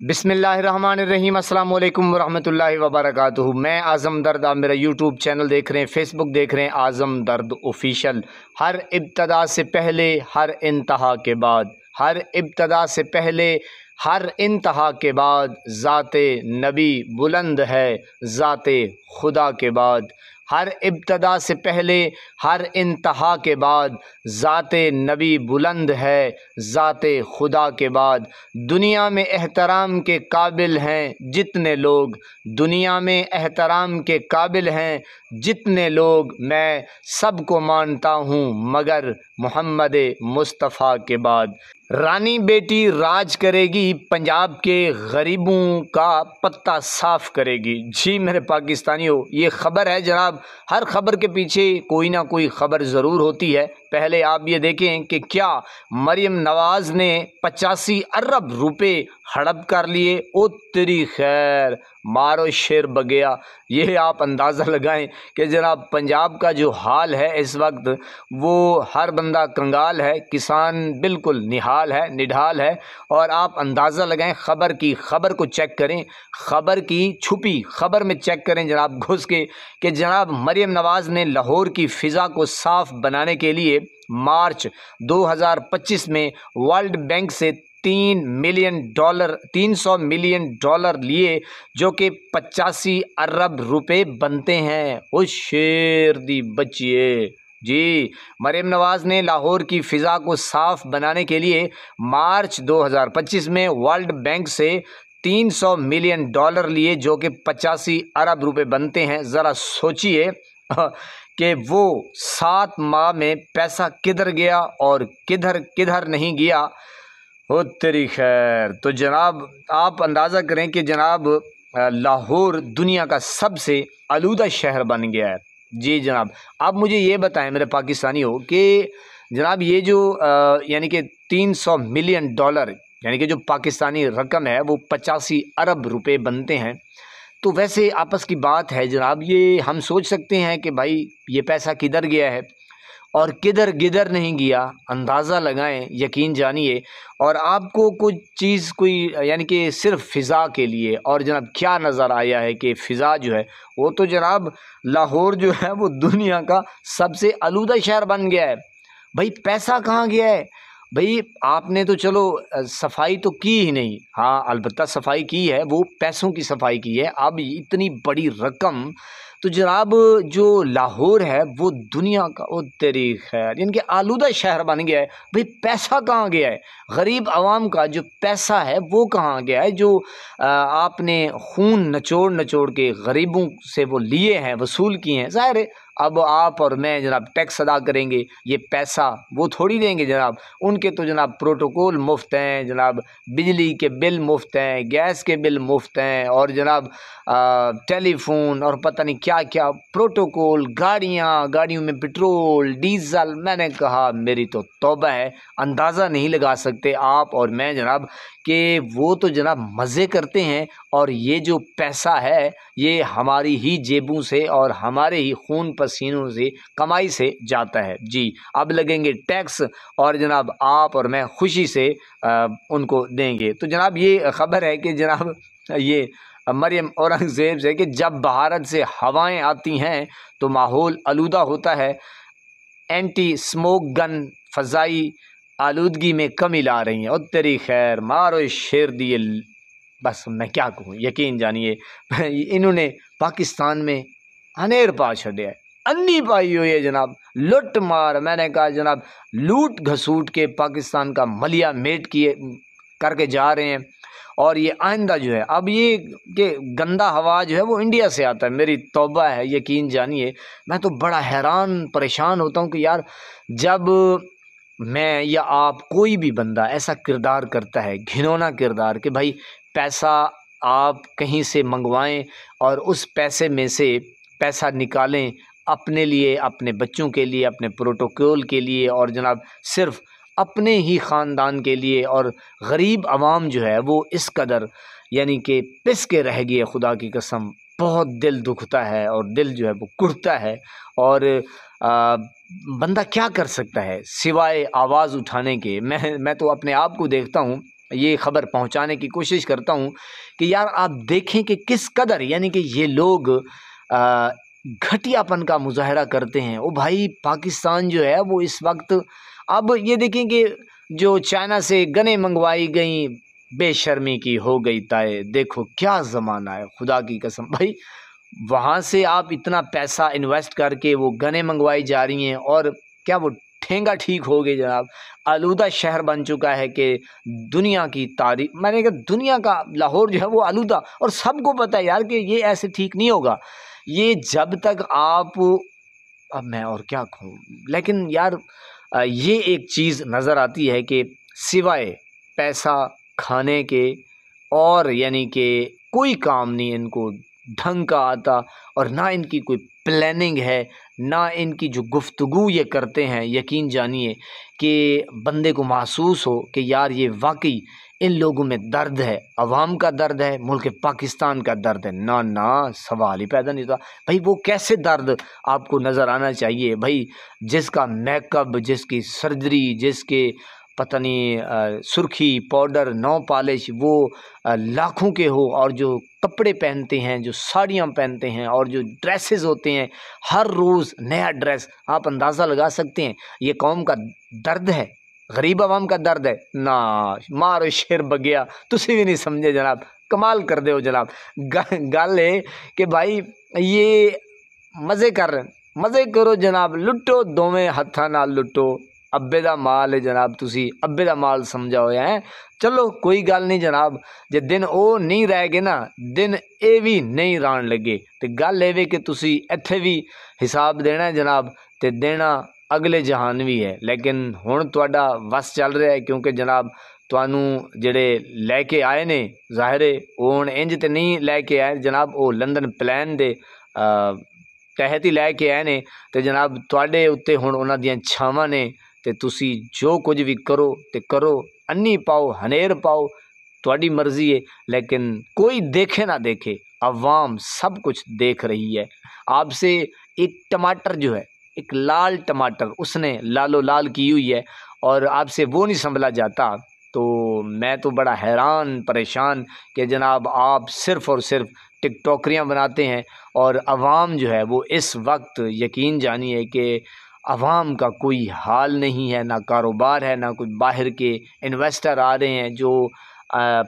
बिस्मिल्लाहिर्रहमानिर्रहीम अस्सलाम वालेकुम वरहमतुल्लाहि वबरकातुहू। मैं आज़म दर्द, आप मेरा यूट्यूब चैनल देख रहे हैं, फेसबुक देख रहे हैं, आज़म दर्द ऑफिशियल। हर इब्तदा से पहले, हर इंतहा के बाद, हर इब्तदा से पहले, हर इंतहा के बाद ज़ाते नबी बुलंद है, ज़ाते खुदा के बाद। हर इब्तदा से पहले, हर इंतहा के बाद ज़ाते नबी बुलंद है, ज़ाते खुदा के बाद। दुनिया में एहतराम के काबिल हैं जितने लोग, दुनिया में एहतराम के काबिल हैं जितने लोग, मैं सबको मानता हूँ मगर मोहम्मद मुस्तफ़ा के बाद। रानी बेटी राज करेगी, पंजाब के गरीबों का पत्ता साफ करेगी। जी मेरे पाकिस्तानियों, ये ख़बर है जनाब। हर ख़बर के पीछे कोई ना कोई ख़बर ज़रूर होती है। पहले आप ये देखें कि क्या मरियम नवाज़ ने 85 अरब रुपए हड़प कर लिए। ओ तेरी खैर, मारो शेर बगया। ये आप अंदाज़ा लगाएं कि जनाब पंजाब का जो हाल है इस वक्त, वो हर बंदा कंगाल है, किसान बिल्कुल निहाल है, निढाल है। और आप अंदाज़ा लगाएं, ख़बर को चेक करें, ख़बर की छुपी ख़बर में चेक करें जनाब घुस के, कि जनाब मरियम नवाज़ ने लाहौर की फ़िज़ा को साफ़ बनाने के लिए मार्च 2025 में वर्ल्ड बैंक से $300 मिलियन लिए, जो कि 85 अरब रुपए बनते हैं। ओ शेर दी बच्चिए। जी, मरियम नवाज़ ने लाहौर की फ़िज़ा को साफ़ बनाने के लिए मार्च 2025 में वर्ल्ड बैंक से $300 मिलियन लिए, जो कि 85 अरब रुपए बनते हैं। ज़रा सोचिए कि वो 7 माह में पैसा किधर गया और किधर किधर नहीं गया। हो तेरी खैर। तो जनाब आप अंदाज़ा करें कि जनाब लाहौर दुनिया का सबसे आलूदा शहर बन गया है। जी जनाब, आप मुझे ये बताएं मेरे पाकिस्तानियों कि जनाब ये जो यानी कि $300 मिलियन, यानी कि जो पाकिस्तानी रकम है वो 85 अरब रुपए बनते हैं। तो वैसे आपस की बात है जनाब, ये हम सोच सकते हैं कि भाई ये पैसा किधर गया है और किधर गिधर नहीं गया। अंदाज़ा लगाएं, यकीन जानिए। और आपको कुछ चीज़ कोई यानी कि सिर्फ फ़िज़ा के लिए, और जनाब क्या नज़र आया है कि फ़िज़ा जो है वो तो जनाब लाहौर जो है वो दुनिया का सबसे आलूदा शहर बन गया है। भाई पैसा कहाँ गया है? भाई आपने तो चलो सफाई तो की ही नहीं। हाँ अलबत्ता सफाई की है, वो पैसों की सफाई की है। अब इतनी बड़ी रकम तो जनाब जो लाहौर है वो दुनिया का, ओ तेरी खैर, यानी कि आलूदा शहर बन गया है। भाई पैसा कहाँ गया है? गरीब आवाम का जो पैसा है वो कहाँ गया है? जो आपने खून नचोड़ नचोड़ के गरीबों से वो लिए हैं, वसूल किए हैं। ज़ाहिर है अब आप और मैं जनाब टैक्स अदा करेंगे, ये पैसा वो थोड़ी देंगे जनाब। उनके तो जनाब प्रोटोकॉल मुफ्त हैं जनाब, बिजली के बिल मुफ्त हैं, गैस के बिल मुफ्त हैं, और जनाब टेलीफोन और पता नहीं क्या क्या प्रोटोकॉल, गाड़ियों में पेट्रोल डीजल। मैंने कहा मेरी तो तौबा है, अंदाज़ा नहीं लगा सकते आप और मैं जनाब कि वो तो जनाब मज़े करते हैं, और ये जो पैसा है ये हमारी ही जेबों से और हमारे ही खून पसीनों से कमाई से जाता है। जी, अब लगेंगे टैक्स और जनाब आप और मैं खुशी से उनको देंगे। तो जनाब ये ख़बर है कि जनाब ये मरियम औरंगज़ेब से कि जब भारत से हवाएं आती हैं तो माहौल आलूदा होता है, एंटी स्मोक गन फ़ज़ाई आलूदगी में कमी ला रही हैं। और तेरी खैर, मारो शेर दिए। बस मैं क्या कहूँ, यकीन जानिए इन्होंने पाकिस्तान में अनेर पा छड़िया है, अन्नी पाई हुई है जनाब, लुट मार। मैंने कहा जनाब लूट घसूट के पाकिस्तान का मलिया मेट किए करके जा रहे हैं। और ये आइंदा जो है, अब ये कि गंदा हवा जो है वो इंडिया से आता है। मेरी तौबा है, यकीन जानिए। मैं तो बड़ा हैरान परेशान होता हूँ कि यार जब मैं या आप कोई भी बंदा ऐसा किरदार करता है, घिनौना किरदार, कि भाई पैसा आप कहीं से मंगवाएं और उस पैसे में से पैसा निकालें अपने लिए, अपने बच्चों के लिए, अपने प्रोटोकॉल के लिए, और जनाब सिर्फ अपने ही ख़ानदान के लिए। और गरीब आवाम जो है वो इस कदर यानी कि पिस के रह गई है, खुदा की कसम। बहुत दिल दुखता है और दिल जो है वो कुढ़ता है। और बंदा क्या कर सकता है सिवाय आवाज़ उठाने के। मैं तो अपने आप को देखता हूँ یہ خبر پہنچانے کی کوشش کرتا ہوں کہ یار آپ دیکھیں کہ کس قدر یعنی کہ یہ لوگ گھٹیا پن کا مظاہرہ کرتے ہیں۔ او بھائی پاکستان جو ہے وہ اس وقت، اب یہ دیکھیں کہ جو چائنا سے گنیں منگوائی گئیں بے شرمی کی ہو گئی طے، دیکھو کیا زمانہ ہے خدا کی قسم بھائی، وہاں سے آپ اتنا پیسہ انویسٹ کر کے وہ گنیں منگوائی جا رہی ہیں اور کیا وہ ٹھینگا ٹھیک ہو گئی جناب، آلودہ شہر بن چکا ہے کہ دنیا کی تاریخ، میں نے کہا دنیا کا لاہور جو ہے وہ آلودہ، اور سب کو پتہ ہے یار کہ یہ ایسے ٹھیک نہیں ہوگا، یہ جب تک آپ، اب میں اور کیا کہوں، لیکن یار یہ ایک چیز نظر آتی ہے کہ سوائے پیسہ کھانے کے اور یعنی کہ کوئی کام نہیں ان کو ڈھنگ کا آتا، اور نہ ان کی کوئی پلاننگ ہے، نہ ان کی جو گفتگو یہ کرتے ہیں، یقین جانیے کہ بندے کو محسوس ہو کہ یار یہ واقعی ان لوگوں میں درد ہے، عوام کا درد ہے، ملک پاکستان کا درد ہے، نہ سوال ہی پیدا نہیں ہوتا بھائی۔ وہ کیسے درد آپ کو نظر آنا چاہیے بھائی، جس کا میک اپ، جس کی سرجری، جس کے پتہ نہیں سرخی پاؤڈر نو پالش وہ لاکھوں کے ہو، اور جو کپڑے پہنتے ہیں، جو ساڑیاں پہنتے ہیں، اور جو ڈریسز ہوتے ہیں، ہر روز نیا ڈریس، آپ اندازہ لگا سکتے ہیں یہ قوم کا درد ہے، غریب عوام کا درد ہے نہ مارو شیر بگیا، تسی بھی نہیں سمجھے جناب، کمال کر دے ہو جناب۔ گل ہے کہ بھائی یہ مزے کر رہے ہیں، مزے کرو جناب، لٹو دوویں ہتھاں نال لٹو، ابے دا مال ہے جناب، تسی ابے دا مال سمجھاؤ ہے، چلو کوئی گل نہیں جناب، جے دن او نہیں رہ گئے نا، دن اے بھی نہیں ران لگے، تے گل اے وے کہ تسی ایتھے بھی حساب دینا ہے جناب، تے دینا اگلے جہان بھی ہے، لیکن ہن تہاڈا وس چل رہا ہے، کیونکہ جناب تانوں جڑے لے کے آئے نے ظاہر ہے وہ ہن انج تے نہیں لے کے آئے جناب، او لندن پلان دے تحت ہی لے کے آئے نے، تے جناب تواڈے اوتے ہن انہاں دیاں چھاواں نے، تے تسی جو کچھ بھی کرو تے کرو، انی پاؤ ہنیر پاؤ، تواڈی مرضی ہے، لیکن کوئی دیکھے نہ دیکھے، عوام سب کچھ دیکھ رہی ہے۔ آپ سے ایک ٹماٹر جو ہے، ایک لال ٹماٹر اس نے لالو لال کی ہوئی ہے، اور آپ سے وہ نہیں سنبھلا جاتا، تو میں تو بڑا حیران پریشان کہ جناب آپ صرف اور صرف ٹک ٹاکریاں بناتے ہیں، اور عوام جو ہے وہ اس وقت یقین جانیے کہ عوام کا کوئی حال نہیں ہے، نہ کاروبار ہے، نہ کوئی باہر کے انویسٹر آ رہے ہیں جو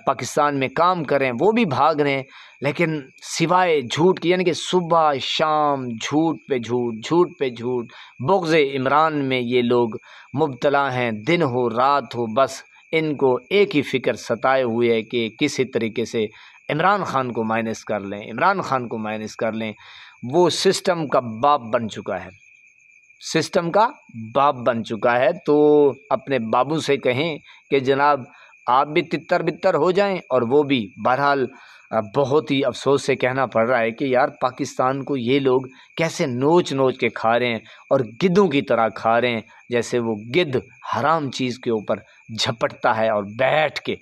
پاکستان میں کام کر رہے ہیں، وہ بھی بھاگ رہے ہیں، لیکن سوائے جھوٹ کی، یعنی کہ صبح شام جھوٹ پہ جھوٹ، جھوٹ پہ جھوٹ، بغض عمران میں یہ لوگ مبتلا ہیں، دن ہو رات ہو، بس ان کو ایک ہی فکر ستائے ہوئے ہے کہ کسی طریقے سے عمران خان کو مائنس کر لیں، عمران خان کو مائنس کر لیں۔ وہ سسٹم کا باپ بن چکا ہے، سسٹم کا باپ بن چکا ہے، تو اپنے بابو سے کہیں کہ جناب آپ بھی تتر بتر ہو جائیں، اور وہ بھی بہرحال بہت ہی افسوس سے کہنا پڑ رہا ہے کہ یار پاکستان کو یہ لوگ کیسے نوچ نوچ کے کھا رہے ہیں، اور گدھوں کی طرح کھا رہے ہیں، جیسے وہ گدھ حرام چیز کے اوپر جھپٹتا ہے اور بیٹھ کے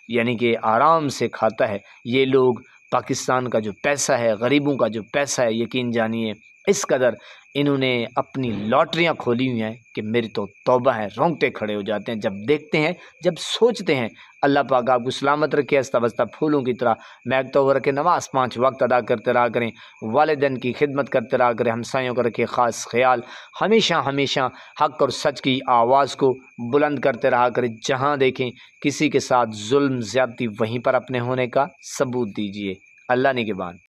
یعنی کہ آرام سے کھاتا ہے، یہ لوگ پاکستان کا جو پیسہ ہے، غریبوں کا جو پیسہ ہے، یقین جانیے اس قدر انہوں نے اپنی لاٹریاں کھولی ہوئی ہیں کہ میری تو توبہ ہے، رونگٹے کھڑے ہو جاتے ہیں جب دیکھتے ہیں، جب سوچتے ہیں۔ اللہ پاک آپ کو سلامت رکھے، ہنستا بستا پھولوں کی طرح مہکتا ہوا رکھے، نماز 5 وقت ادا کرتے رہا کریں، والدین کی خدمت کرتے رہا کریں، ہمسایوں کا رکھے خاص خیال، ہمیشہ ہمیشہ حق اور سچ کی آواز کو بلند کرتے رہا کریں، جہاں دیکھیں کسی کے ساتھ ظلم زیادتی وہیں پر اپنے ہونے کا ثبوت دیجیے۔ اللہ نگہبان۔